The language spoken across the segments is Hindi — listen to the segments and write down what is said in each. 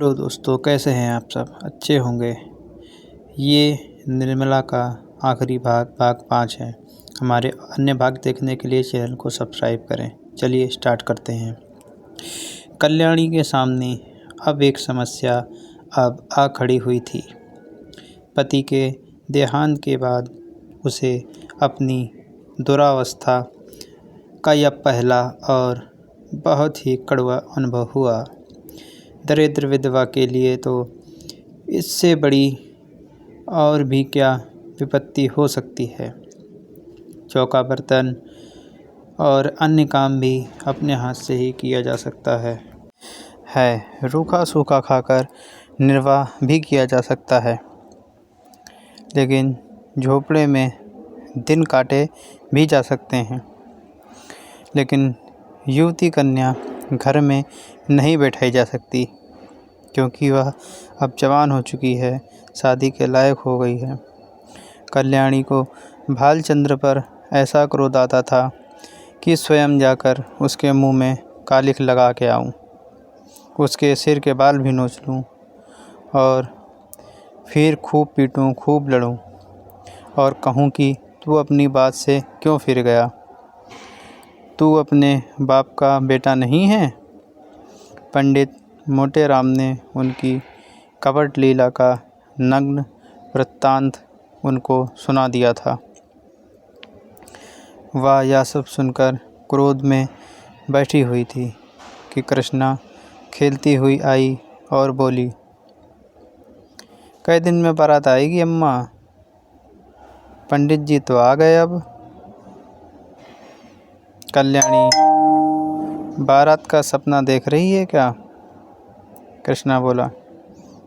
हेलो दोस्तों, कैसे हैं आप सब? अच्छे होंगे। ये निर्मला का आखिरी भाग 5 है। हमारे अन्य भाग देखने के लिए चैनल को सब्सक्राइब करें। चलिए स्टार्ट करते हैं। कल्याणी के सामने अब एक समस्या अब आ खड़ी हुई थी। पति के देहांत के बाद उसे अपनी दुरावस्था का यह पहला और बहुत ही कड़वा अनुभव हुआ। दरिद्र विधवा के लिए तो इससे बड़ी और भी क्या विपत्ति हो सकती है। चौका बर्तन और अन्य काम भी अपने हाथ से ही किया जा सकता है। रूखा सूखा खाकर निर्वाह भी किया जा सकता है, लेकिन झोपड़े में दिन काटे भी जा सकते हैं। लेकिन युवती कन्या घर में नहीं बैठाई जा सकती, क्योंकि वह अब जवान हो चुकी है, शादी के लायक हो गई है। कल्याणी को भालचंद्र पर ऐसा क्रोध आता था कि स्वयं जाकर उसके मुंह में कालिख लगा के आऊं, उसके सिर के बाल भी नोच लूं और फिर खूब पीटूं, खूब लड़ूं और कहूं कि तू अपनी बात से क्यों फिर गया? तू अपने बाप का बेटा नहीं है? पंडित मोटे राम ने उनकी कपट लीला का नग्न वृत्तांत उनको सुना दिया था। वह यह सब सुनकर क्रोध में बैठी हुई थी कि कृष्णा खेलती हुई आई और बोली, कई दिन में बारात आएगी अम्मा? पंडित जी तो आ गए अब। कल्याणी बारात का सपना देख रही है क्या? कृष्णा बोला।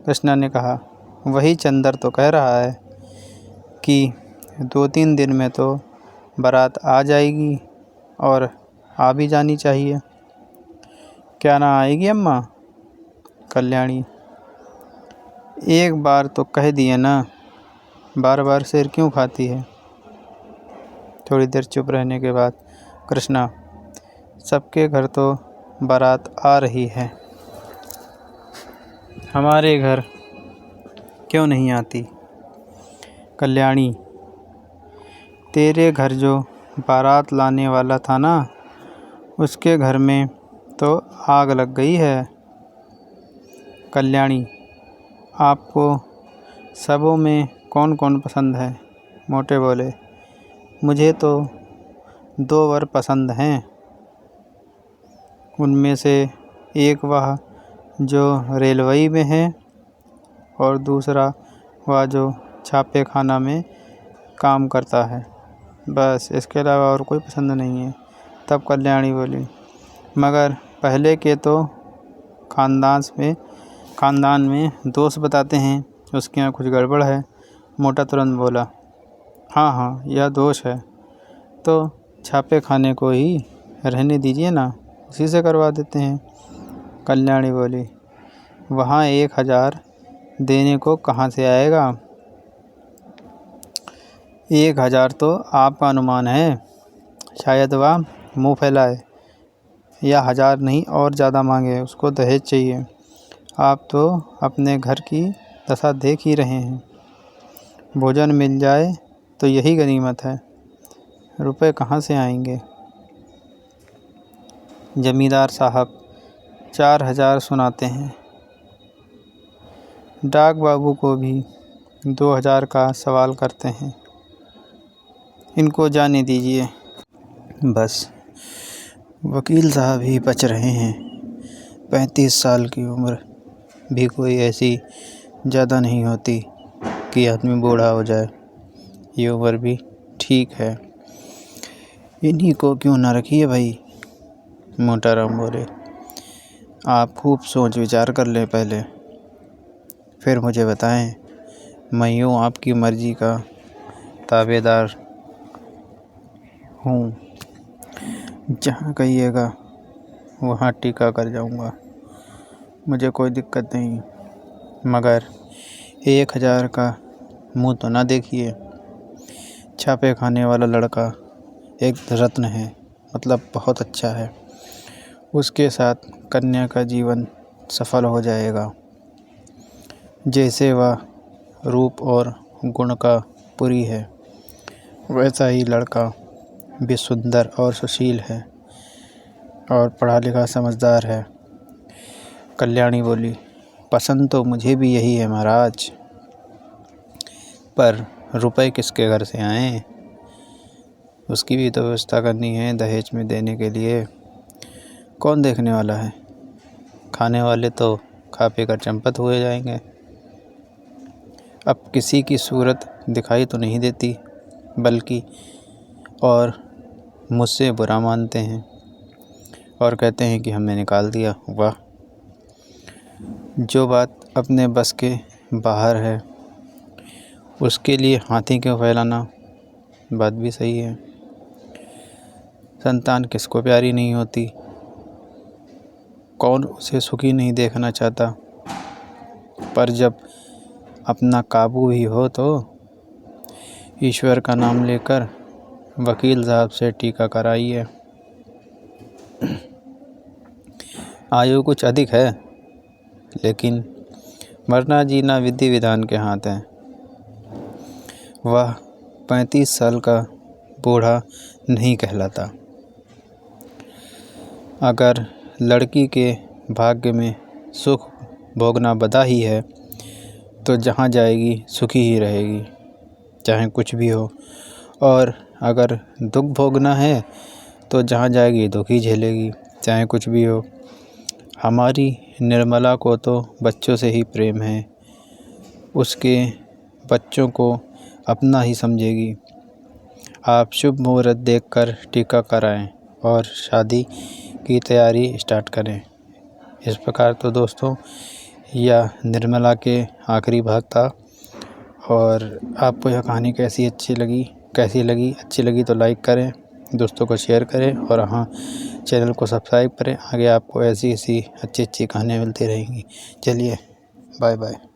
कृष्णा ने कहा, वही चंदर तो कह रहा है कि 2-3 दिन में तो बारात आ जाएगी और आ भी जानी चाहिए। क्या ना आएगी अम्मा? कल्याणी, एक बार तो कह दिए ना, बार बार सिर क्यों खाती है? थोड़ी देर चुप रहने के बाद कृष्णा, सबके घर तो बारात आ रही है, हमारे घर क्यों नहीं आती? कल्याणी, तेरे घर जो बारात लाने वाला था ना, उसके घर में तो आग लग गई है। कल्याणी, आपको सबों में कौन कौन पसंद है? मोटे बोले, मुझे तो 2 वर पसंद हैं। उनमें से एक वह जो रेलवई में है और दूसरा वह जो छापे खाना में काम करता है। बस इसके अलावा और कोई पसंद नहीं है। तब कल्याणी बोली, मगर पहले के तो खानदान में दोष बताते हैं, उसके यहाँ कुछ गड़बड़ है। मोटा तुरंत बोला, हाँ यह दोष है, तो छापे खाने को ही रहने दीजिए ना, उसी से करवा देते हैं। कल्याणी बोली, वहाँ 1000 देने को कहाँ से आएगा? 1000 तो आपका अनुमान है, शायद वह मुँह फैलाए या 1000 नहीं और ज़्यादा मांगे, उसको दहेज चाहिए। आप तो अपने घर की दशा देख ही रहे हैं। भोजन मिल जाए तो यही गनीमत है, रुपए कहाँ से आएंगे? जमींदार साहब 4000 सुनाते हैं। डाक बाबू को भी 2000 का सवाल करते हैं। इनको जाने दीजिए। बस वकील साहब ही बच रहे हैं। 35 साल की उम्र भी कोई ऐसी ज़्यादा नहीं होती कि आदमी बूढ़ा हो जाए। ये उम्र भी ठीक है, इन्हीं को क्यों ना रखिए भाई। मोटा राम बोले, आप खूब सोच विचार कर लें पहले, फिर मुझे बताएं। मैं यूँ आपकी मर्ज़ी का ताबेदार हूँ, जहाँ कहिएगा वहाँ टीका कर जाऊँगा, मुझे कोई दिक्कत नहीं। मगर 1000 का मुँह तो ना देखिए। छापे खाने वाला लड़का एक रत्न है, मतलब बहुत अच्छा है। उसके साथ कन्या का जीवन सफल हो जाएगा। जैसे वह रूप और गुण का पुरी है, वैसा ही लड़का भी सुंदर और सुशील है और पढ़ा लिखा समझदार है। कल्याणी बोली, पसंद तो मुझे भी यही है महाराज, पर रुपए किसके घर से आएं? उसकी भी तो व्यवस्था करनी है दहेज में देने के लिए। कौन देखने वाला है? खाने वाले तो खा पी कर चंपत हुए जाएंगे। अब किसी की सूरत दिखाई तो नहीं देती, बल्कि और मुझसे बुरा मानते हैं और कहते हैं कि हमने निकाल दिया। वाह, जो बात अपने बस के बाहर है उसके लिए हाथी क्यों फैलाना? बात भी सही है। संतान किसको प्यारी नहीं होती? कौन उसे सुखी नहीं देखना चाहता? पर जब अपना काबू ही हो तो ईश्वर का नाम लेकर वकील साहब से टीका कराइए। आयु कुछ अधिक है, लेकिन मरना जीना विधि विधान के हाथ है। वह 35 साल का बूढ़ा नहीं कहलाता। अगर लड़की के भाग्य में सुख भोगना बधा ही है तो जहाँ जाएगी सुखी ही रहेगी, चाहे कुछ भी हो। और अगर दुख भोगना है तो जहाँ जाएगी दुख ही झेलेगी, चाहे कुछ भी हो। हमारी निर्मला को तो बच्चों से ही प्रेम है, उसके बच्चों को अपना ही समझेगी। आप शुभ मुहूर्त देखकर टीका कराएं और शादी की तैयारी स्टार्ट करें। इस प्रकार तो दोस्तों यह निर्मला के आखिरी भाग था। और आपको यह कहानी अच्छी लगी तो लाइक करें, दोस्तों को शेयर करें और हाँ, चैनल को सब्सक्राइब करें। आगे आपको ऐसी अच्छी कहानियाँ मिलती रहेंगी। चलिए, बाय बाय।